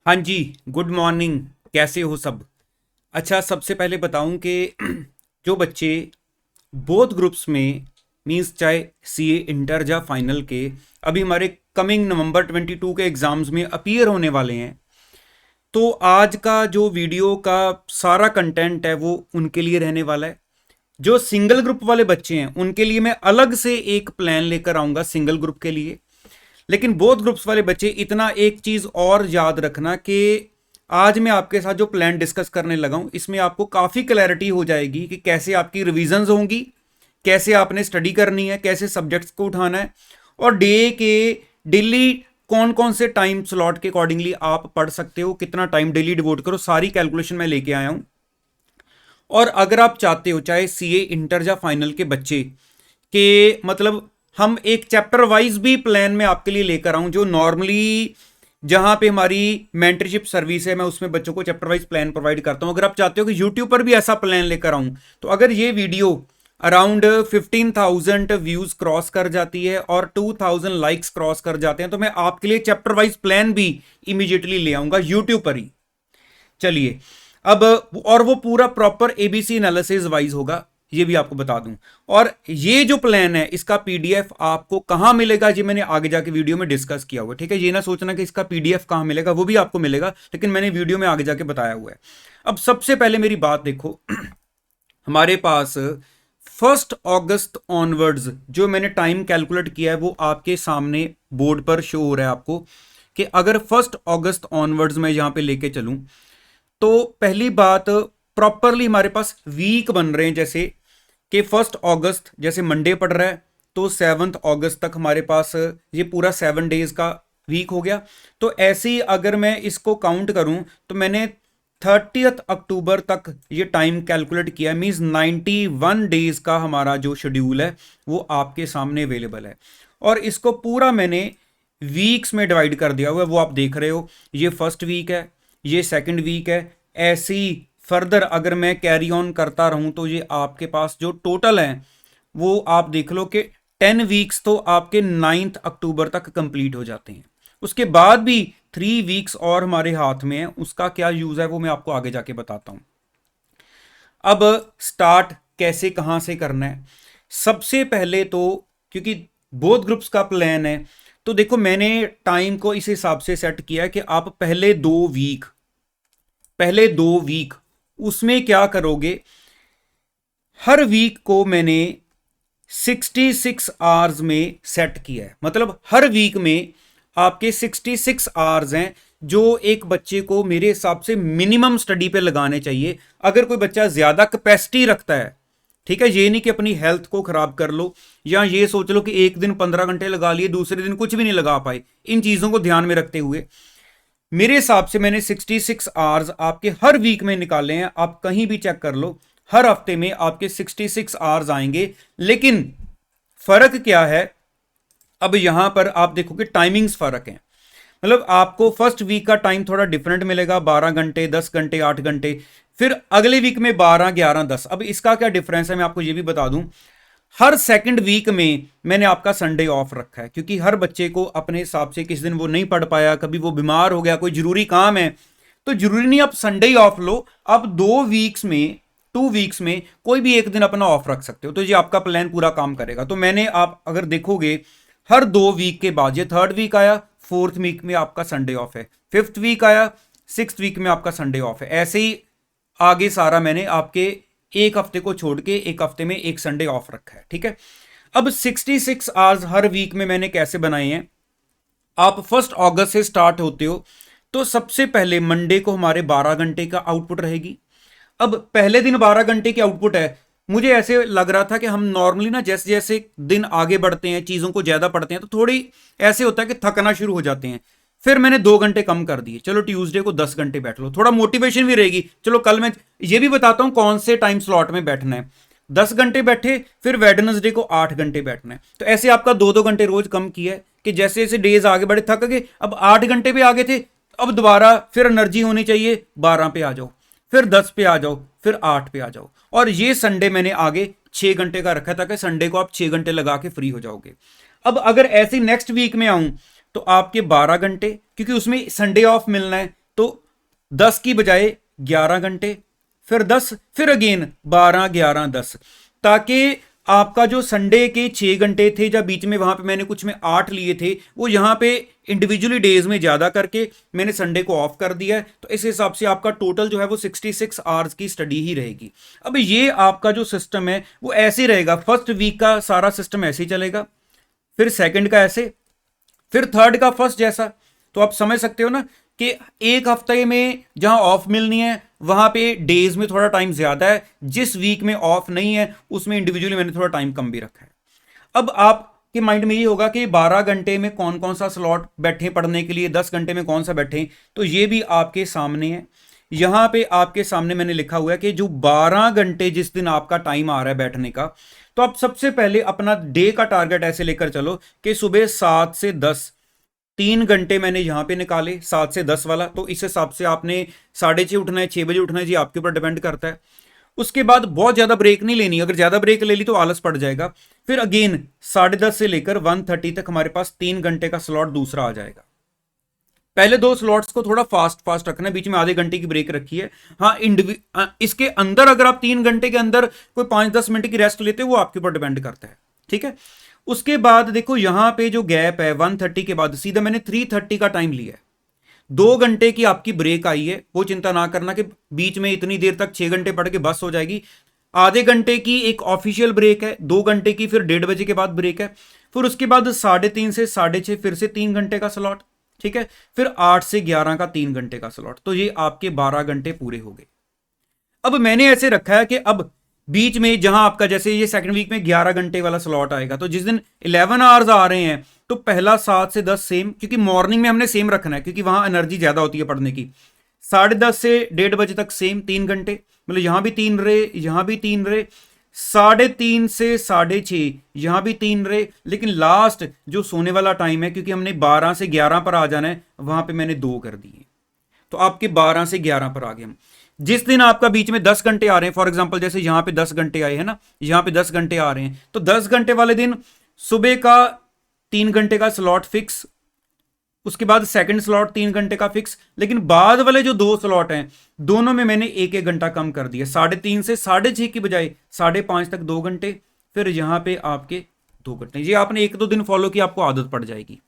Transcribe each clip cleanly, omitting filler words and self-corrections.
हाँ जी। Good morning. कैसे हो सब? अच्छा, सबसे पहले बताऊं कि जो बच्चे बोथ ग्रुप्स में मींस चाहे सीए इंटर या फाइनल के अभी हमारे कमिंग नवंबर 22 के एग्जाम्स में अपीयर होने वाले हैं, तो आज का जो वीडियो का सारा कंटेंट है वो उनके लिए रहने वाला है। जो सिंगल ग्रुप वाले बच्चे हैं उनके लिए मैं अलग से एक प्लान लेकर आऊंगा सिंगल ग्रुप के लिए। लेकिन बोथ ग्रुप्स वाले बच्चे इतना एक चीज और याद रखना कि आज मैं आपके साथ जो प्लान डिस्कस करने लगा हूं इसमें आपको काफी क्लैरिटी हो जाएगी कि कैसे आपकी रिविजन्स होंगी, कैसे आपने स्टडी करनी है, कैसे सब्जेक्ट्स को उठाना है, और डे के डेली कौन कौन से टाइम स्लॉट के अकॉर्डिंगली आप पढ़ सकते हो, कितना टाइम डेली डिवोट करो, सारी कैलकुलेशन मैं लेके आया हूं। और अगर आप चाहते हो चाहे सीए इंटर या फाइनल के बच्चे के मतलब हम एक चैप्टर वाइज भी प्लान में आपके लिए लेकर आऊं, जो नॉर्मली जहां पे हमारी मेंटरशिप सर्विस है मैं उसमें बच्चों को चैप्टर वाइज प्लान प्रोवाइड करता हूं। अगर आप चाहते हो कि यूट्यूब पर भी ऐसा प्लान लेकर आऊं, तो अगर ये वीडियो अराउंड 15,000 व्यूज क्रॉस कर जाती है और 2,000 लाइक्स क्रॉस कर जाते हैं, तो मैं आपके लिए चैप्टर वाइज प्लान भी इमीडिएटली ले आऊंगा यूट्यूब पर ही। चलिए अब, और वो पूरा प्रॉपर एबीसी एनालिसिस वाइज होगा, ये भी आपको बता दूं। और ये जो प्लान है इसका पीडीएफ आपको कहां मिलेगा, जी मैंने आगे जाके वीडियो में डिस्कस किया हुआ है, ठीक है। ये ना सोचना कि इसका पीडीएफ कहां मिलेगा, वो भी आपको मिलेगा, लेकिन मैंने वीडियो में आगे जाके बताया हुआ है। अब सबसे पहले मेरी बात देखो, हमारे पास 1 अगस्त ऑनवर्ड्स जो मैंने टाइम कैलकुलेट किया है वो आपके सामने बोर्ड पर शो हो रहा है आपको, कि अगर 1 अगस्त ऑनवर्ड्स मैं यहां पे लेके चलूं, तो पहली बात प्रॉपरली हमारे पास वीक बन रहे हैं। जैसे कि 1 अगस्त जैसे मंडे पड़ रहा है, तो 7 अगस्त तक हमारे पास ये पूरा 7 डेज का वीक हो गया। तो ऐसे ही अगर मैं इसको काउंट करूं, तो मैंने 30 अक्टूबर तक ये टाइम कैलकुलेट किया, मीन्स 91 डेज का हमारा जो शेड्यूल है वो आपके सामने अवेलेबल है। और इसको पूरा मैंने वीक्स में डिवाइड कर दिया हुआ है, वो आप देख रहे हो। ये फर्स्ट वीक है, ये सेकंड वीक है, ऐसे ही फर्दर अगर मैं कैरी ऑन करता रहूं तो ये आपके पास जो टोटल है वो आप देख लो कि 10 वीक्स तो आपके 9 अक्टूबर तक कंप्लीट हो जाते हैं। उसके बाद भी 3 वीक्स और हमारे हाथ में है, उसका क्या यूज है वो मैं आपको आगे जाके बताता हूं। अब स्टार्ट कैसे कहां से करना है, सबसे पहले तो क्योंकि बोथ ग्रुप्स का प्लान है, तो देखो मैंने टाइम को इस हिसाब से सेट किया है कि आप पहले दो वीक उसमें क्या करोगे। हर वीक को मैंने 66 आवर्स में सेट किया है, मतलब हर वीक में आपके 66 आवर्स हैं जो एक बच्चे को मेरे हिसाब से मिनिमम स्टडी पे लगाने चाहिए। अगर कोई बच्चा ज्यादा कैपेसिटी रखता है, ठीक है, ये नहीं कि अपनी हेल्थ को खराब कर लो या ये सोच लो कि एक दिन 15 घंटे लगा लिए दूसरे दिन कुछ भी नहीं लगा पाए, इन चीजों को ध्यान में रखते हुए मेरे हिसाब से मैंने 66 आवर्स आपके हर वीक में निकाले हैं। आप कहीं भी चेक कर लो, हर हफ्ते में आपके 66 आवर्स आएंगे। लेकिन फर्क क्या है, अब यहां पर आप देखो कि टाइमिंग्स फर्क है। मतलब आपको फर्स्ट वीक का टाइम थोड़ा डिफरेंट मिलेगा, 12 घंटे, 10 घंटे, 8 घंटे, फिर अगले वीक में 12, 11, 10। अब इसका क्या डिफरेंस है मैं आपको ये भी बता दूं। हर सेकंड वीक में मैंने आपका संडे ऑफ रखा है, क्योंकि हर बच्चे को अपने हिसाब से किस दिन वो नहीं पढ़ पाया, कभी वो बीमार हो गया, कोई जरूरी काम है, तो जरूरी नहीं आप संडे ही ऑफ लो। आप 2 वीक्स में कोई भी एक दिन अपना ऑफ रख सकते हो, तो ये आपका प्लान पूरा काम करेगा। तो मैंने, आप अगर देखोगे, हर 2 वीक के बाद, ये थर्ड वीक आया, फोर्थ वीक में आपका संडे ऑफ है, फिफ्थ वीक आया, सिक्स वीक में आपका संडे ऑफ है, ऐसे ही आगे सारा मैंने आपके एक हफ्ते को छोड़ के एक हफ्ते में एक संडे ऑफ रखा है, ठीक है। अब 66 आवर्स हर वीक में मैंने कैसे बनाए हैं, आप 1 अगस्त से स्टार्ट होते हो, तो सबसे पहले मंडे को हमारे 12 घंटे का आउटपुट रहेगी। अब पहले दिन 12 घंटे की आउटपुट है, मुझे ऐसे लग रहा था कि हम नॉर्मली ना जैसे जैसे दिन आगे बढ़ते हैं, चीजों को ज्यादा पढ़ते हैं, तो थोड़ी ऐसे होता है कि थकना शुरू हो जाते हैं। फिर मैंने 2 घंटे कम कर दिए, चलो ट्यूसडे को 10 घंटे बैठ लो, थोड़ा मोटिवेशन भी रहेगी। चलो कल मैं ये भी बताता हूं कौन से टाइम स्लॉट में बैठना है। 10 घंटे बैठे, फिर वेडनेसडे को 8 घंटे बैठना है। तो ऐसे आपका 2-2 घंटे रोज कम किया है कि जैसे जैसे डेज आगे बढ़े थक गए, अब 8 घंटे पे आगे थे, अब दोबारा फिर एनर्जी होनी चाहिए, 12 पे आ जाओ, फिर 10 पे आ जाओ, फिर 8 पे आ जाओ। और ये संडे मैंने आगे 6 घंटे का रखा था कि संडे को आप 6 घंटे लगा के फ्री हो जाओगे। अब अगर ऐसे नेक्स्ट वीक में आऊं, तो आपके 12 घंटे, क्योंकि उसमें संडे ऑफ मिलना है, तो 10 की बजाय 11 घंटे, फिर 10, फिर अगेन 12, 11, 10, ताकि आपका जो संडे के 6 घंटे थे या बीच में वहां पे मैंने कुछ में 8 लिए थे, वो यहां पे इंडिविजुअली डेज में ज्यादा करके मैंने संडे को ऑफ कर दिया है। तो इस हिसाब से आपका टोटल जो है वो 66 आवर्स की स्टडी ही रहेगी। अब ये आपका जो सिस्टम है वो ऐसे रहेगा, फर्स्ट वीक का सारा सिस्टम ऐसे ही चलेगा, फिर सेकंड का ऐसे, फिर थर्ड का फर्स्ट जैसा। तो आप समझ सकते हो ना कि एक हफ्ते में जहां ऑफ मिलनी है वहां पे डेज में थोड़ा टाइम ज्यादा है, जिस वीक में ऑफ नहीं है उसमें इंडिविजुअली मैंने थोड़ा टाइम कम भी रखा है। अब आपके माइंड में ये होगा कि 12 घंटे में कौन कौन सा स्लॉट बैठे पढ़ने के लिए, 10 घंटे में कौन सा बैठे, तो ये भी आपके सामने है। यहां पे आपके सामने मैंने लिखा हुआ है कि जो 12 घंटे जिस दिन आपका टाइम आ रहा है बैठने का, तो आप सबसे पहले अपना डे का टारगेट ऐसे लेकर चलो कि सुबह 7 से 10, 3 घंटे मैंने यहां पे निकाले 7 से 10 वाला। तो इस हिसाब से आपने 6:30 उठना है, 6 बजे उठना है, जी आपके ऊपर डिपेंड करता है। उसके बाद बहुत ज्यादा ब्रेक नहीं लेनी, अगर ज्यादा ब्रेक ले ली तो आलस पड़ जाएगा। फिर अगेन 10:30 से लेकर 1:30 तक हमारे पास 3 घंटे का स्लॉट दूसरा आ जाएगा। पहले 2 स्लॉट्स को थोड़ा फास्ट फास्ट रखना है, बीच में आधे घंटे की ब्रेक रखी है। हाँ, इसके अंदर अगर आप 3 घंटे के अंदर कोई 5-10 मिनट की रेस्ट लेते हो वो आपके ऊपर डिपेंड करता है, ठीक है। उसके बाद देखो यहां पे जो गैप है 1:30 के बाद सीधा मैंने 3:30 का टाइम लिया है। 2 घंटे की आपकी ब्रेक आई है, वो चिंता ना करना कि बीच में इतनी देर तक 6 घंटे पढ़ के बस हो जाएगी। आधे घंटे की एक ऑफिशियल ब्रेक है, 2 घंटे की फिर 1:30 बजे के बाद ब्रेक है, फिर उसके बाद 3:30 से 6:30 फिर से 3 घंटे का स्लॉट, ठीक है। फिर 8 से 11 का 3 घंटे का स्लॉट। तो ये आपके 12 घंटे पूरे हो गए। अब मैंने ऐसे रखा है कि अब बीच में जहां आपका जैसे ये सेकंड वीक में 11 घंटे वाला स्लॉट आएगा, तो जिस दिन 11 आवर्स आ रहे हैं तो पहला 7 से 10 सेम, क्योंकि मॉर्निंग में हमने सेम रखना है क्योंकि वहां एनर्जी ज्यादा होती है पढ़ने की। 10:30 से 1:30 बजे तक सेम 3 घंटे, मतलब यहां भी 3 रहे, यहां भी 3 रहे। 3:30 से 6:30 यहां भी 3 रहे, लेकिन लास्ट जो सोने वाला टाइम है क्योंकि हमने 12 से 11 पर आ जाना है, वहां पे मैंने 2 कर दिए, तो आपके 12 से 11 पर आ गए हम। जिस दिन आपका बीच में 10 घंटे आ रहे हैं, फॉर एग्जांपल जैसे यहां पे 10 घंटे आए हैं ना, यहां पे 10 घंटे आ रहे हैं, तो 10 घंटे वाले दिन सुबह का 3 घंटे का स्लॉट फिक्स, उसके बाद सेकंड स्लॉट 3 घंटे का फिक्स, लेकिन बाद वाले जो 2 स्लॉट हैं दोनों में मैंने 1-1 घंटा कम कर दिया। 3:30 से 6:30 की बजाय 5:30 तक 2 घंटे, फिर यहां पे आपके 2 घंटे। ये आपने 1-2 दिन फॉलो किया, आपको आदत पड़ जाएगी।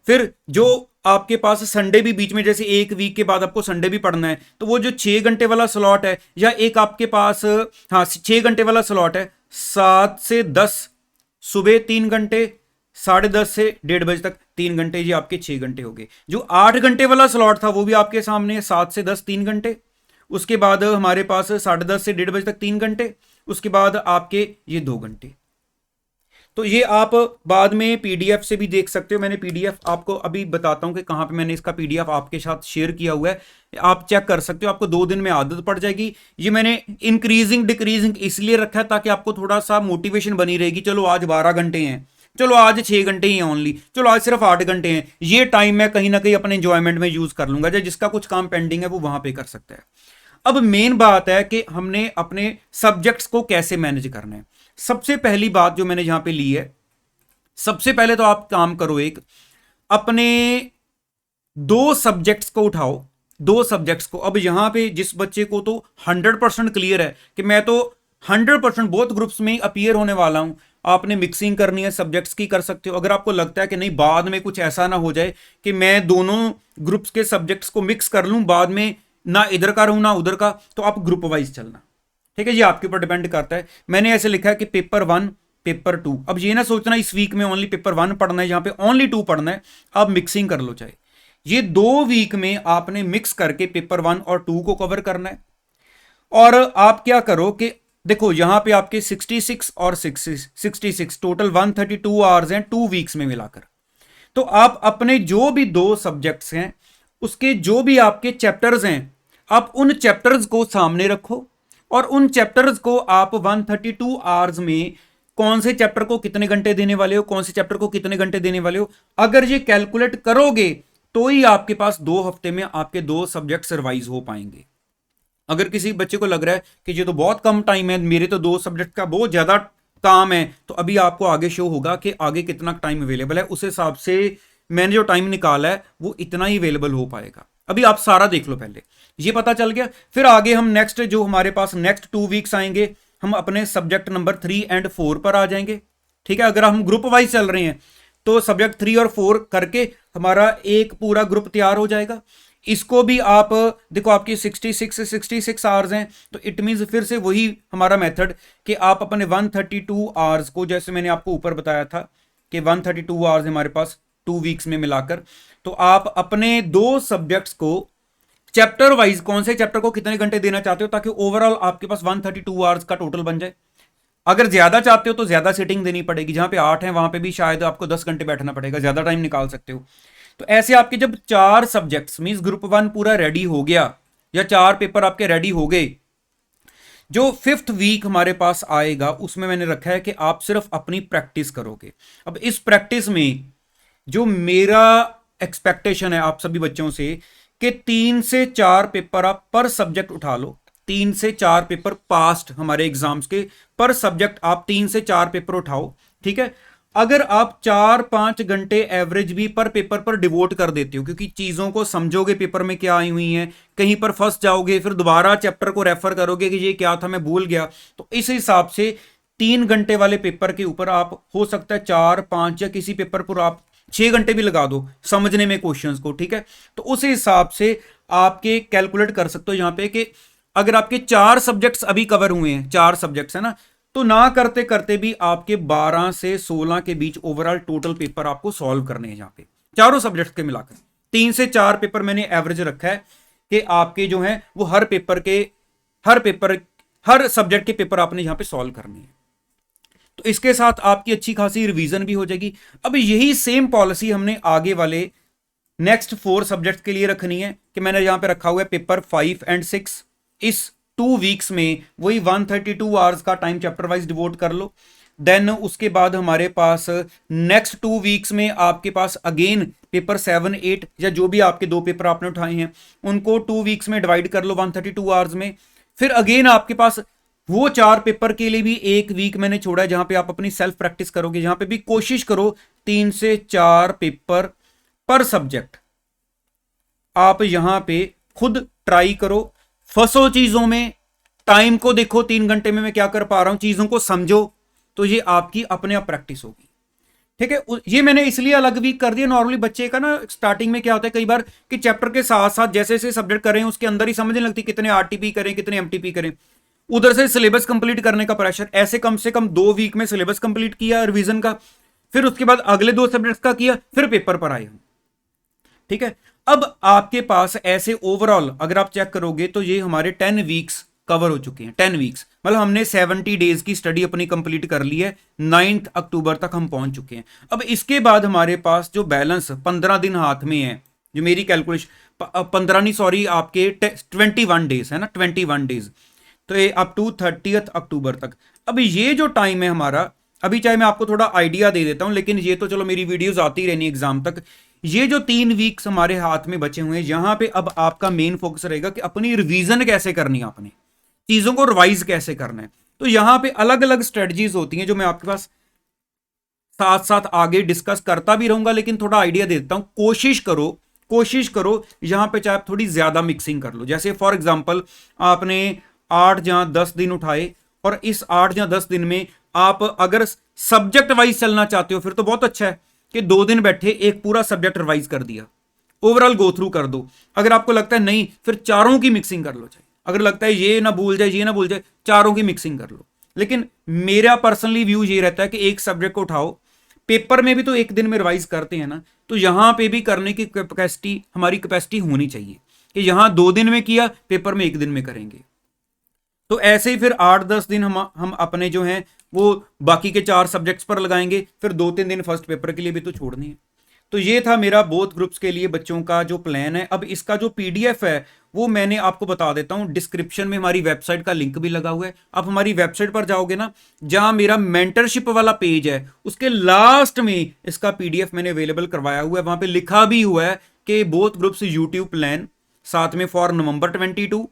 फिर जो आपके पास संडे भी बीच में, जैसे एक वीक के बाद आपको संडे भी पढ़ना है, तो वो जो 6 घंटे वाला स्लॉट है, या एक आपके पास, हाँ 6 घंटे वाला स्लॉट है, 7 से 10 सुबह 3 घंटे, 10:30 से 1:30 बजे तक 3 घंटे, ये आपके 6 घंटे हो गए। जो 8 घंटे वाला स्लॉट था वो भी आपके सामने है, 7 से 10 3 घंटे, उसके बाद हमारे पास 10:30 से 1:30 बजे तक 3 घंटे, उसके बाद आपके ये 2 घंटे। तो ये आप बाद में पीडीएफ से भी देख सकते हो, मैंने पीडीएफ आपको अभी बताता हूं कि कहां पे मैंने इसका पीडीएफ आपके साथ शेयर किया हुआ है, आप चेक कर सकते हो, आपको 2 दिन में आदत पड़ जाएगी। ये मैंने इंक्रीजिंग डिक्रीजिंग इसलिए रखा है ताकि आपको थोड़ा सा मोटिवेशन बनी रहेगी, चलो आज 12 घंटे हैं, चलो आज 6 घंटे ही हैं ओनली, चलो आज सिर्फ 8 घंटे हैं, ये टाइम मैं कहीं ना कहीं अपने एंजॉयमेंट में यूज कर लूंगा, जिसका कुछ काम पेंडिंग है वो वहां पे कर सकता है। अब मेन बात है कि हमने अपने सब्जेक्ट्स को कैसे मैनेज करना है। सबसे पहली बात जो मैंने यहां पे ली है, सबसे पहले तो आप काम करो, एक अपने 2 सब्जेक्ट्स को उठाओ, 2 सब्जेक्ट्स को। अब यहां पे जिस बच्चे को तो 100% क्लियर है कि मैं तो 100% बोथ ग्रुप्स में अपीयर होने वाला हूं, आपने मिक्सिंग करनी है सब्जेक्ट्स की, कर सकते हो। अगर आपको लगता है कि नहीं बाद में कुछ ऐसा ना हो जाए कि मैं दोनों ग्रुप्स के सब्जेक्ट्स को मिक्स कर लूं, बाद में ना इधर का रहूं ना उधर का, तो आप ग्रुप वाइज चलना, ठीक है। ये आपके ऊपर डिपेंड करता है। मैंने ऐसे लिखा है कि पेपर 1 पेपर 2। अब ये ना सोचना इस वीक में ओनली पेपर 1 पढ़ना है, यहां पे ओनली 2 पढ़ना है, आप मिक्सिंग कर लो। चाहे ये 2 वीक में आपने मिक्स करके पेपर 1 और 2 को कवर करना है। और आप क्या करो कि देखो यहां पे आपके 66 और 66 टोटल 132 आवर्स हैं 2 वीक्स में मिलाकर। तो आप अपने जो भी 2 सब्जेक्ट्स हैं उसके जो भी आपके चैप्टर्स हैं, आप उन चैप्टर्स को सामने रखो और उन चैप्टर्स को आप 132 आवर्स में कौन से चैप्टर को कितने घंटे देने वाले हो, कौन से चैप्टर को कितने घंटे देने वाले हो, अगर ये कैलकुलेट करोगे तो ही आपके पास 2 हफ्ते में आपके 2 सब्जेक्ट रिवाइज हो पाएंगे। अगर किसी बच्चे को लग रहा है कि ये तो बहुत कम टाइम है, मेरे तो 2 सब्जेक्ट का बहुत ज्यादा काम है, तो अभी आपको आगे शो होगा कि आगे कितना टाइम अवेलेबल है, उस हिसाब से मैंने जो टाइम निकाला है वो इतना ही अवेलेबल हो पाएगा। अभी आप सारा देख लो पहले, ये पता चल गया। फिर आगे हम नेक्स्ट जो हमारे पास नेक्स्ट 2 वीक्स आएंगे, हम अपने सब्जेक्ट नंबर 3 एंड 4 पर आ जाएंगे। ठीक है, अगर हम ग्रुप वाइज चल रहे हैं तो सब्जेक्ट 3 और 4 करके हमारा एक पूरा ग्रुप तैयार हो जाएगा। इसको भी आप देखो, आपकी 66 आवर्स हैं, तो इट मीन्स फिर से वही हमारा मेथड कि आप अपने 132 आवर्स को, जैसे मैंने आपको ऊपर बताया था कि 132 आवर्स हमारे पास 2 वीक्स में मिलाकर, तो आप अपने 2 सब्जेक्ट्स को चैप्टर वाइज कौन से चैप्टर को कितने घंटे देना चाहते हो, ताकि ओवरऑल आपके पास 132 आवर्स का टोटल बन जाए। अगर ज्यादा चाहते हो तो ज्यादा सीटिंग देनी पड़ेगी, जहां पे 8 है वहां पे भी शायद आपको 10 घंटे बैठना पड़ेगा, ज्यादा टाइम निकाल सकते हो। तो ऐसे आपके जब 4 सब्जेक्ट्स मींस ग्रुप 1 पूरा रेडी हो गया, या 4 पेपर आपके रेडी हो गए, जो 5th वीक हमारे पास आएगा उसमें मैंने रखा है कि आप सिर्फ अपनी प्रैक्टिस करोगे। अब इस प्रैक्टिस में जो मेरा एक्सपेक्टेशन है आप सभी बच्चों से कि 3 से 4 पेपर आप पर सब्जेक्ट उठा लो। 3 से 4 पेपर पास्ट हमारे एग्जाम्स के पर सब्जेक्ट आप 3 से 4 पेपर उठाओ। ठीक है, अगर आप 4-5 घंटे एवरेज भी पर पेपर पर डिवोट कर देते हो, क्योंकि चीजों को समझोगे पेपर में क्या आई हुई हैं, कहीं पर फंस जाओगे, फिर दोबारा चैप्टर को रेफर करोगे कि ये क्या था मैं भूल गया, तो इस हिसाब से 3 घंटे वाले पेपर के ऊपर आप हो सकता है 4-5 या किसी पेपर पर आप 6 घंटे भी लगा दो समझने में क्वेश्चंस को। ठीक है, तो उस हिसाब से आपके कैलकुलेट कर सकते हो यहां पे कि अगर आपके 4 सब्जेक्ट्स अभी कवर हुए हैं, 4 सब्जेक्ट्स है ना, तो ना करते करते भी आपके 12 से 16 के बीच ओवरऑल टोटल पेपर आपको सॉल्व करने हैं यहां पे, चारों सब्जेक्ट्स के मिलाकर। 3 से 4 पेपर मैंने एवरेज रखा है कि आपके जो है वो हर सब्जेक्ट के पेपर आपने यहां पे सॉल्व करने हैं। तो इसके साथ आपकी अच्छी खासी रिवीजन भी हो जाएगी। अब यही सेम पॉलिसी हमने आगे वाले नेक्स्ट 4 सब्जेक्ट के लिए रखनी है कि मैंने यहां पे रखा हुआ है पेपर 5 एंड 6। इस 2 वीक्स में वही 132 आवर्स का टाइम चैप्टर वाइज डिवोट कर लो। देन उसके बाद हमारे पास नेक्स्ट 2 वीक्स में आपके पास अगेन पेपर 7, 8 या जो भी आपके 2 पेपर आपने उठाए हैं उनको 2 वीक्स में डिवाइड कर लो 132 आवर्स में। फिर अगेन आपके पास वो 4 पेपर के लिए भी 1 वीक मैंने छोड़ा है जहां पे आप अपनी सेल्फ प्रैक्टिस करोगे, जहां पे भी कोशिश करो 3 से 4 पेपर पर सब्जेक्ट आप यहां पे खुद ट्राई करो। फंसो चीजों में, टाइम को देखो 3 घंटे में मैं क्या कर पा रहा हूं, चीजों को समझो, तो ये आपकी अपने आप प्रैक्टिस होगी। ठीक है, ये मैंने इसलिए अलग वीक कर दिया। नॉर्मली बच्चे का ना स्टार्टिंग में क्या होता है कई बार कि चैप्टर के साथ साथ जैसे जैसे सब्जेक्ट करें उसके अंदर ही समझने लगती कितने आरटीपी करें कितने एमटीपी करें, उधर से सिलेबस कंप्लीट करने का प्रेशर। ऐसे कम से कम 2 वीक में सिलेबस कंप्लीट किया रिवीजन का, फिर उसके बाद अगले 2 सब्जेक्ट्स का किया, फिर पेपर पर आए हम। ठीक है, अब आपके पास ऐसे ओवरऑल अगर आप चेक करोगे तो ये हमारे 10 वीक्स कवर हो चुके हैं। 10 वीक्स मतलब हमने 70 डेज की स्टडी अपनी कंप्लीट कर ली है, 9 अक्टूबर तक हम पहुंच चुके हैं। अब इसके बाद हमारे पास जो बैलेंस 15 दिन हाथ में है, जो मेरी कैलकुलेशन 15 नहीं सॉरी आपके 21 डेज है ना, 21 डेज, तो ये अप टू 30 अक्टूबर तक। अब ये जो टाइम है हमारा, अभी चाहे मैं आपको थोड़ा आइडिया दे देता हूं, लेकिन ये तो चलो मेरी वीडियोस आती रहनी एग्जाम तक। ये जो 3 वीक्स हमारे हाथ में बचे हुए हैं, यहां पे अब आपका मेन फोकस रहेगा कि अपनी रिवीजन कैसे करनी है, आपने चीजों को रिवाइज कैसे करना है। तो यहां पे अलग अलग स्ट्रेटजीज होती हैं जो मैं आपके पास साथ साथ आगे डिस्कस करता भी रहूंगा, लेकिन थोड़ा आइडिया देता हूं। कोशिश करो यहां पे चाहे आप थोड़ी ज्यादा मिक्सिंग कर लो। जैसे फॉर एग्जांपल आपने 8 या 10 दिन उठाए, और इस 8 या 10 दिन में आप अगर सब्जेक्ट वाइज चलना चाहते हो फिर तो बहुत अच्छा है कि 2 दिन बैठे एक पूरा सब्जेक्ट रिवाइज कर दिया, ओवरऑल गो थ्रू कर दो। अगर आपको लगता है नहीं, फिर चारों की मिक्सिंग कर लो। चाहे अगर लगता है ये ना भूल जाए, चारों की मिक्सिंग कर लो। लेकिन मेरा पर्सनली व्यू ये रहता है कि एक सब्जेक्ट को उठाओ, पेपर में भी तो एक दिन में रिवाइज करते हैं ना, तो यहां पे भी करने की कैपेसिटी, हमारी कैपेसिटी होनी चाहिए कि यहां 2 दिन में किया, पेपर में 1 दिन में करेंगे। तो ऐसे ही फिर 8-10 दिन हम अपने जो हैं वो बाकी के 4 सब्जेक्ट्स पर लगाएंगे, फिर 2-3 दिन फर्स्ट पेपर के लिए भी तो छोड़ने हैं। तो ये था मेरा बोथ ग्रुप्स के लिए बच्चों का जो प्लान है। अब इसका जो पीडीएफ है वो मैंने आपको बता देता हूं, डिस्क्रिप्शन में हमारी वेबसाइट का लिंक भी लगा हुआ है। आप हमारी वेबसाइट पर जाओगे ना, जहां मेरा मेंटरशिप वाला पेज है उसके लास्ट में इसका पीडीएफ मैंने अवेलेबल करवाया हुआ है। वहां पे लिखा भी हुआ है कि बोथ ग्रुप्स यूट्यूब प्लान, साथ में फॉर नवंबर 22,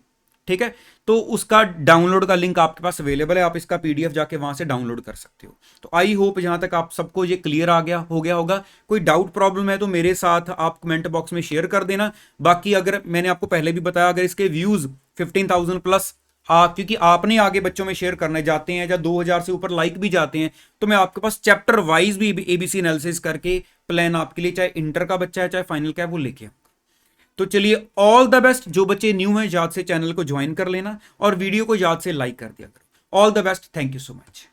ठीक है। तो उसका डाउनलोड का लिंक आपके पास अवेलेबल है, आप इसका पीडीएफ जाके वहां से डाउनलोड कर सकते हो। तो आई होप जहां तक आप सबको ये क्लियर हो गया होगा। कोई डाउट प्रॉब्लम है तो मेरे साथ आप कमेंट बॉक्स में शेयर कर देना। बाकी अगर मैंने आपको पहले भी बताया, अगर इसके व्यूज 15,000 प्लस क्योंकि आपने आगे बच्चों में शेयर करने जाते हैं या 2000 से ऊपर लाइक भी जाते हैं, तो मैं आपके पास चैप्टर वाइज भी एबीसी एनालिसिस करके प्लान आपके लिए, चाहे इंटर का बच्चा है चाहे फाइनल का है, वो लेके आऊंगा। तो चलिए, ऑल द बेस्ट। जो बच्चे न्यू हैं याद से चैनल को ज्वाइन कर लेना और वीडियो को याद से लाइक कर दिया करो। All the best, thank you so much.